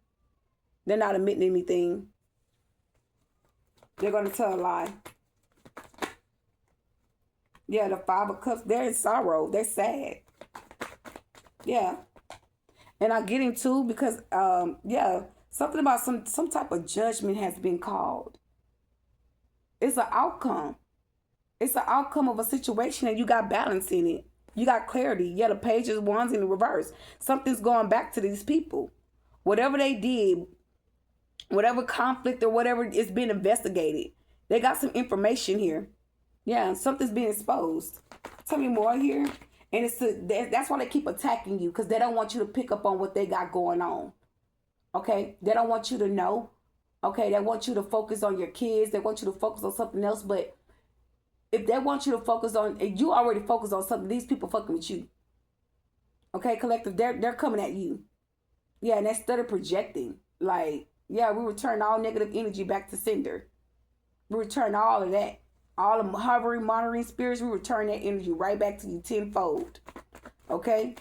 They're not admitting anything. They're going to tell a lie. Yeah, the Five of Cups. They're in sorrow. They're sad. Yeah. And I'm getting too because, yeah, something about some type of judgment has been called. It's an outcome. It's an outcome of a situation and you got balance in it. You got clarity. Yeah, the Page of Wands in the reverse. Something's going back to these people. Whatever they did, whatever conflict or whatever is being investigated. They got some information here. Yeah, something's being exposed. Tell me more here. And that's why they keep attacking you because they don't want you to pick up on what they got going on. Okay, they don't want you to know. Okay, they want you to focus on your kids. They want you to focus on something else. But if they want you to focus on, if you already focus on something, these people fucking with you. Okay, collective, they're coming at you. Yeah, and they started projecting. Like, yeah, we return all negative energy back to sender. We return all of that. All the hovering, monitoring spirits, we return that energy right back to you tenfold. Okay,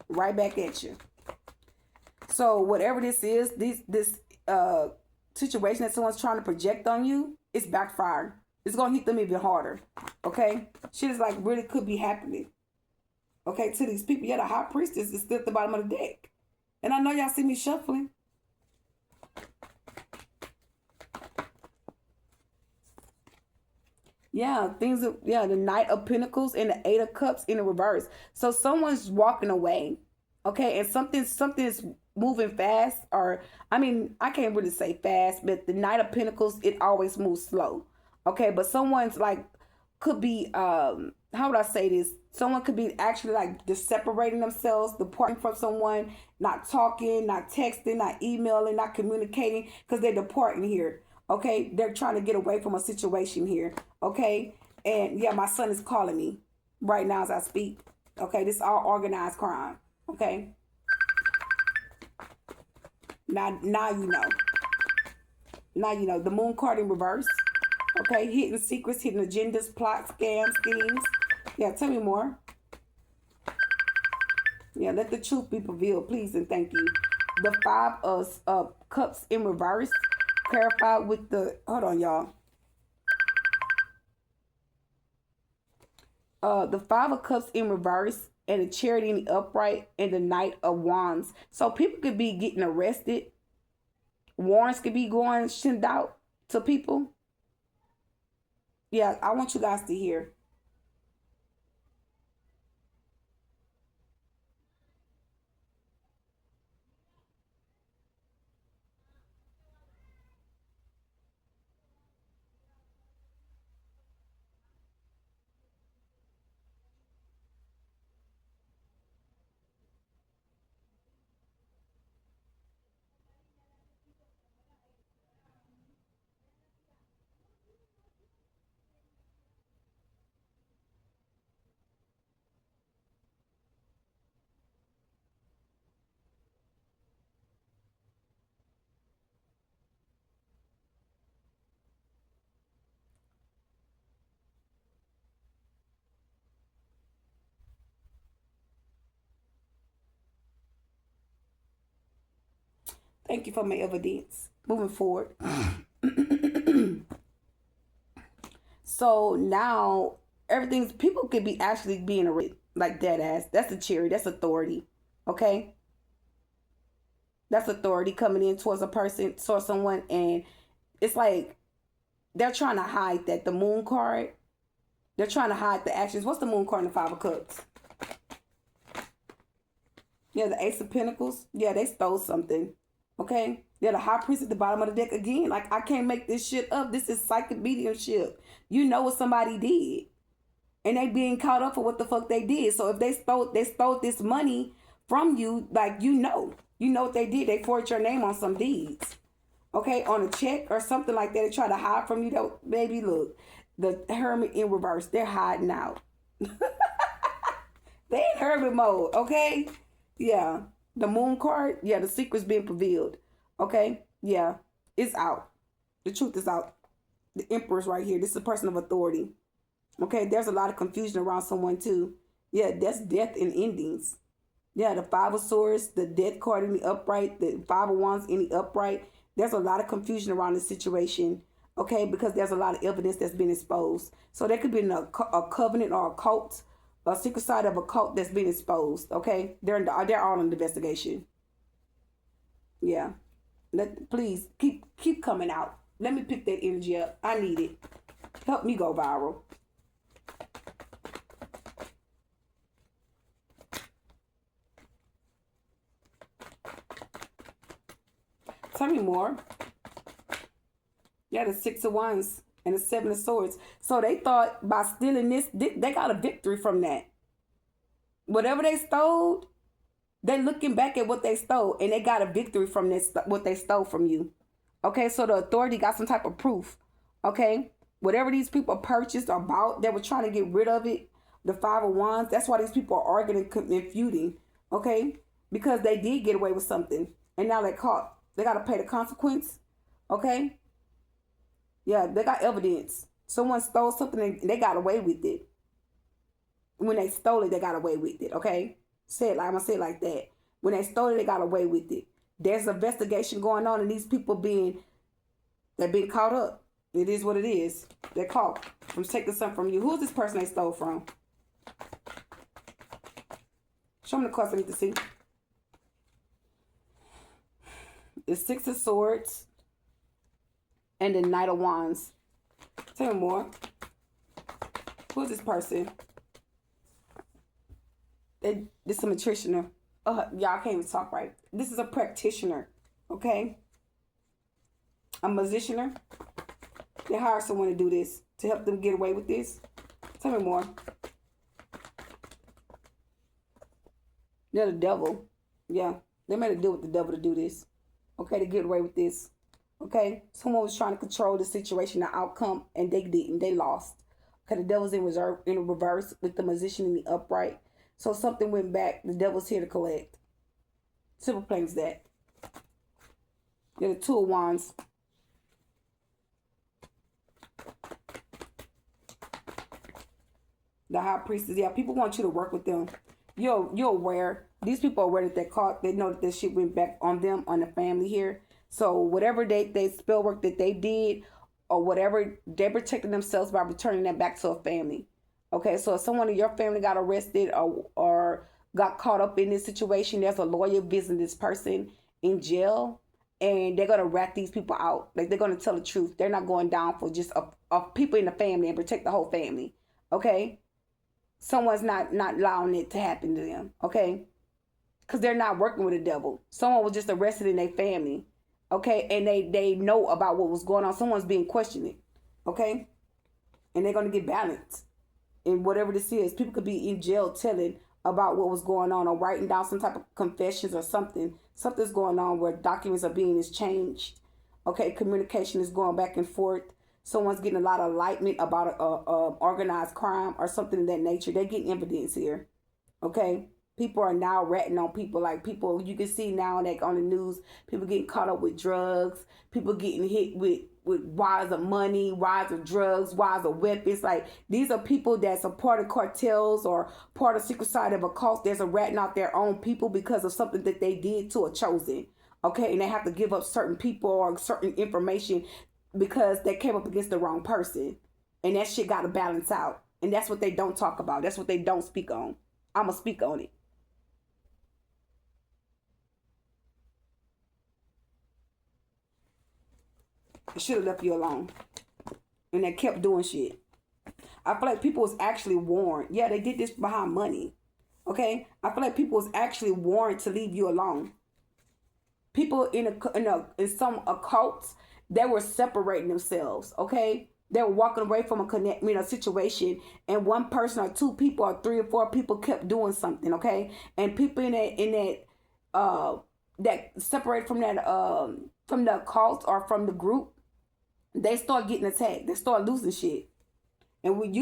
right back at you. So whatever this is, this situation that someone's trying to project on you, it's backfiring. It's going to hit them even harder. Okay? Shit is like really could be happening. Okay, to these people. Yeah, the High Priestess is still at the bottom of the deck. And I know y'all see me shuffling. Yeah, the Knight of Pentacles and the Eight of Cups in the reverse. So someone's walking away, okay, and something's moving fast, or I mean, I can't really say fast, but the Knight of Pentacles, it always moves slow, okay. But someone's like could be how would I say this? Someone could be actually like just separating themselves, departing from someone, not talking, not texting, not emailing, not communicating, because they're departing here. Okay, they're trying to get away from a situation here. Okay, and yeah, my son is calling me right now as I speak. Okay, this is all organized crime. Okay, now you know. Now you know the Moon card in reverse. Okay, hidden secrets, hidden agendas, plots, scams, schemes. Yeah, tell me more. Yeah, let the truth be revealed, please and thank you. The Five of Cups in reverse, clarified with the, hold on, y'all. The Five of Cups in reverse, and the Chariot in the upright, and the Knight of Wands. So people could be getting arrested. Warrants could be going sent out to people. Yeah, I want you guys to hear. Thank you for my evidence. Moving forward. So now everything's, people could be actually being arrested like dead ass. That's the Chariot. That's authority. Okay? That's authority coming in towards a person, towards someone, and it's like they're trying to hide that. The Moon card, they're trying to hide the actions. What's the Moon card in the Five of Cups? Yeah, the Ace of Pentacles. Yeah, they stole something. Okay? Yeah, the High Priest at the bottom of the deck again. Like, I can't make this shit up. This is psychic mediumship. You know what somebody did. And they being caught up for what the fuck they did. So if they stole this money from you, like, you know what they did. They forged your name on some deeds. Okay, on a check or something like that. They try to hide from you. Though, baby, look, the Hermit in reverse. They're hiding out. They in hermit mode. Okay, yeah. The Moon card. Yeah, the secret's being revealed. Okay, yeah, it's out. The truth is out. The Emperor's right here. This is a person of authority. Okay, there's a lot of confusion around someone too. Yeah, that's death and endings. Yeah, the Five of Swords, the Death card in the upright, the Five of Wands in the upright. There's a lot of confusion around this situation. Okay, because there's a lot of evidence that's been exposed. So there could be a covenant or a cult, a secret side of a cult that's been exposed. Okay, they're all in the investigation. Yeah, please keep coming out. Let me pick that energy up. I need it. Help me go viral. Tell me more. Yeah, the Six of Wands and the Seven of Swords. So they thought by stealing this, they got a victory from that. Whatever they stole, they're looking back at what they stole, and they got a victory from this, what they stole from you. Okay, so the authority got some type of proof. Okay, whatever these people purchased or bought, they were trying to get rid of it. The Five of Wands. That's why these people are arguing and feuding. Okay, because they did get away with something, and now they're caught. They got to pay the consequence. Okay. Yeah, they got evidence. Someone stole something and they got away with it. When they stole it, they got away with it. Okay. I'm gonna say it like that. When they stole it, they got away with it. There's an investigation going on, and these people they're being caught up. It is what it is. They're caught from taking something from you. Who's this person they stole from? Show me the cards I need to see. The Six of Swords and the Knight of Wands. Tell me more. Who is this person? This is a nutritioner. Y'all can't even talk right. This is a practitioner. Okay? A musicianer. They hired someone to do this, to help them get away with this. Tell me more. They're the devil. Yeah. They made a deal with the devil to do this. Okay, to get away with this. Okay? Someone was trying to control the situation, the outcome, and they didn't. They lost. Okay, the devil's in reverse with the musician in the upright. So something went back. The devil's here to collect. Simple plain as that. You're the Two of Wands. The High Priestess. Yeah, people want you to work with them. You're aware. These people are aware that they're caught. They know that this shit went back on them, on the family here. So whatever they spell work that they did, or whatever, they protected themselves by returning that back to a family. Okay, so if someone in your family got arrested or got caught up in this situation, there's a lawyer visiting this person in jail, and they're going to rat these people out. Like, they're going to tell the truth. They're not going down for just people in the family and protect the whole family. Okay? Someone's not allowing it to happen to them. Okay? Because they're not working with the devil. Someone was just arrested in their family. Okay? And they know about what was going on. Someone's being questioned. Okay? And they're going to get balanced. And whatever this is, people could be in jail telling about what was going on, or writing down some type of confessions or something. Something's going on where documents are being exchanged. Okay, communication is going back and forth. Someone's getting a lot of enlightenment about organized crime or something of that nature. They're getting evidence here. Okay, people are now ratting on people. Like, people, you can see now, like on the news, people getting caught up with drugs. People getting hit with wires of money, wires of drugs, wires of weapons. Like, these are people that's a part of cartels or part of secret side of a cult. There's a ratting out their own people because of something that they did to a chosen. Okay, and they have to give up certain people or certain information because they came up against the wrong person. And that shit got to balance out. And that's what they don't talk about. That's what they don't speak on. I'm going to speak on it. I should have left you alone. And they kept doing shit. I feel like people was actually warned. Yeah, they did this behind money. Okay? I feel like people was actually warned to leave you alone. People in some occults, they were separating themselves. Okay? They were walking away from a situation, and one person or two people or three or four people kept doing something. Okay? And people that separate from the occult or from the group, they start getting attacked. They start losing shit. And when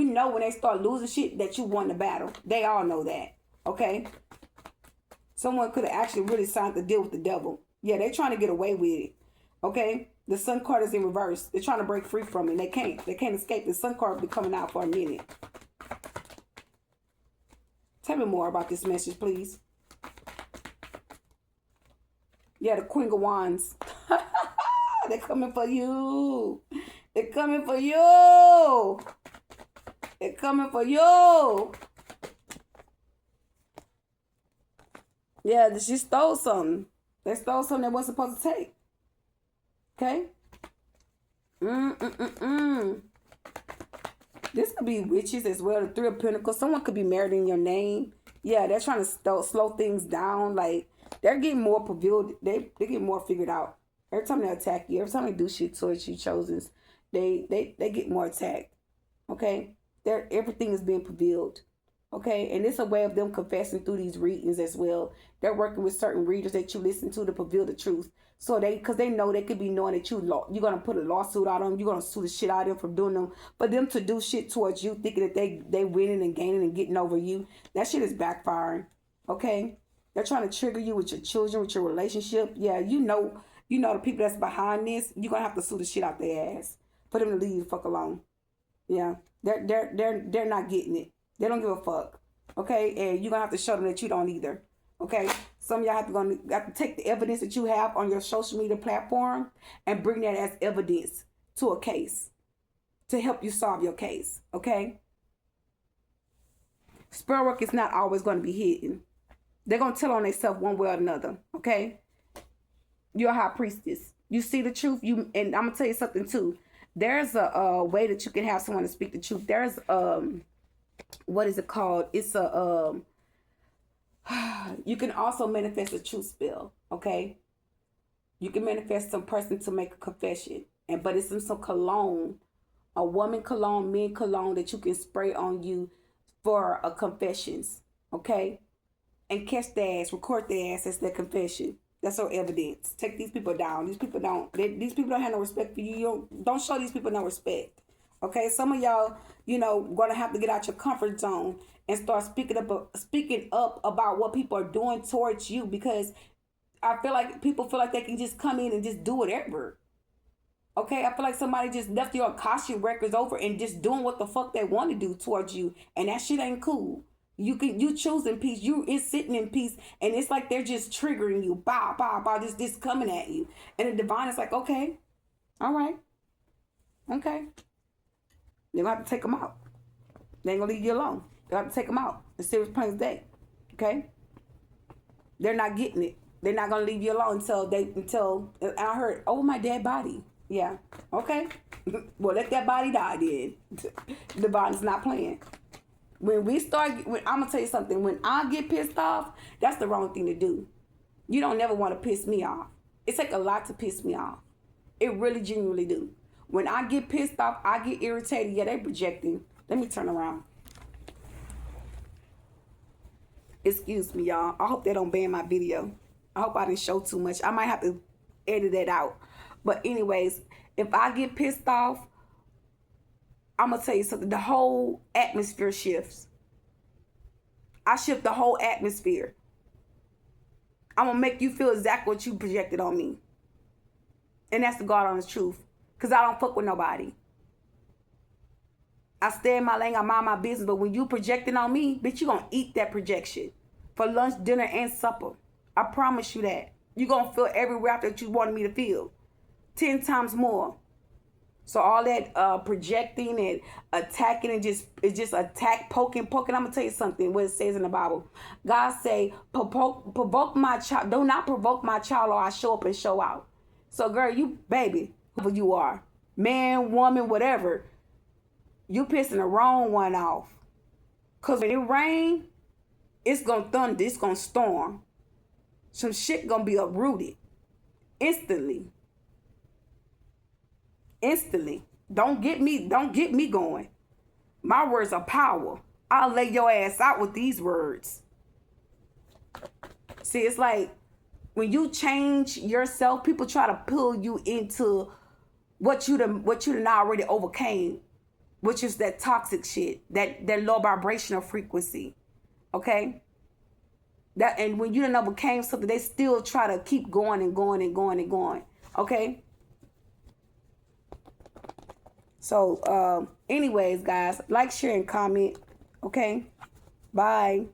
they start losing shit, that you won the battle. They all know that. Okay? Someone could have actually really signed the deal with the devil. Yeah, they're trying to get away with it. Okay? The sun card is in reverse. They're trying to break free from it. They can't. They can't escape. The sun card will be coming out for a minute. Tell me more about this message, please. Yeah, the Queen of Wands. They're coming for you. They're coming for you. They're coming for you. Yeah, she stole something. They stole something they weren't supposed to take. Okay? This could be witches as well. The Three of Pentacles. Someone could be married in your name. Yeah, they're trying to slow things down. Like, they're getting more prevailed. They get more figured out. Every time they attack you, every time they do shit towards you, chosens, they get more attacked. Okay? Everything is being prevailed. Okay? And it's a way of them confessing through these readings as well. They're working with certain readers that you listen to prevail the truth. So because they know they could be knowing that you're going to put a lawsuit out on them. You're going to sue the shit out of them for doing them. For them to do shit towards you, thinking that they winning and gaining and getting over you. That shit is backfiring. Okay? They're trying to trigger you with your children, with your relationship. Yeah, you know the people that's behind this, you're going to have to sue the shit out their ass for them to leave the fuck alone. Yeah. They're not getting it. They don't give a fuck. Okay? And you're going to have to show them that you don't either. Okay? Some of y'all have to take the evidence that you have on your social media platform and bring that as evidence to a case to help you solve your case. Okay? Spell work is not always going to be hidden. They're going to tell on themselves one way or another. Okay? You're a high priestess. You see the truth. And I'm going to tell you something too. There's a way that you can have someone to speak the truth. There's what is it called? It's a you can also manifest a truth spell, okay? You can manifest some person to make a confession. But it's some cologne, a woman cologne, men cologne that you can spray on you for a confessions, okay? And catch their ass, record their ass as their confession. That's your evidence. Take these people down. These people don't have no respect for you. You don't show these people no respect. Okay, some of y'all, gonna have to get out your comfort zone and start speaking up about what people are doing towards you, because I feel like people feel like they can just come in and just do whatever. Okay, I feel like somebody just left your Akashic records over and just doing what the fuck they want to do towards you, and that shit ain't cool. You choosing peace, you is sitting in peace, and it's like they're just triggering you, bow, bow, bow, this coming at you, and the divine is like, okay, all right, okay, they're gonna have to take them out. They ain't gonna leave you alone. They have to take them out. The Serious Plains Day, okay? They're not getting it. They're not gonna leave you alone until I heard, oh, my dead body. Yeah, okay. Well, let that body die then. The body's not playing. I'm gonna tell you something. When I get pissed off, that's the wrong thing to do. You don't never want to piss me off. It takes a lot to piss me off. It really genuinely do. When I get pissed off, I get irritated. Yeah, they projecting. Let me turn around. Excuse me, y'all. I hope they don't ban my video. I hope I didn't show too much. I might have to edit that out. But anyways, if I get pissed off, I'm going to tell you something. The whole atmosphere shifts. I shift the whole atmosphere. I'm going to make you feel exactly what you projected on me. And that's the God honest truth. Because I don't fuck with nobody. I stay in my lane, I mind my business. But when you projecting on me, bitch, you going to eat that projection. For lunch, dinner, and supper. I promise you that. You're going to feel every rap that you wanted me to feel. 10 times more. So all that projecting and attacking and just attack, poking. I'm going to tell you something, what it says in the Bible. God say, provoke my child. Do not provoke my child, or I show up and show out. So girl, you baby, whoever you are, man, woman, whatever, you pissing the wrong one off. Because when it rain, it's going to thunder, it's going to storm. Some shit going to be uprooted. Instantly. Don't get me going. My words are power. I'll lay your ass out with these words. See, it's like when you change yourself, people try to pull you into what you done already overcame, which is that toxic shit, that low vibrational frequency. Okay? And when you done overcame something, they still try to keep going and going and going and going. Okay? So, anyways, guys, like, share, and comment. Okay? Bye.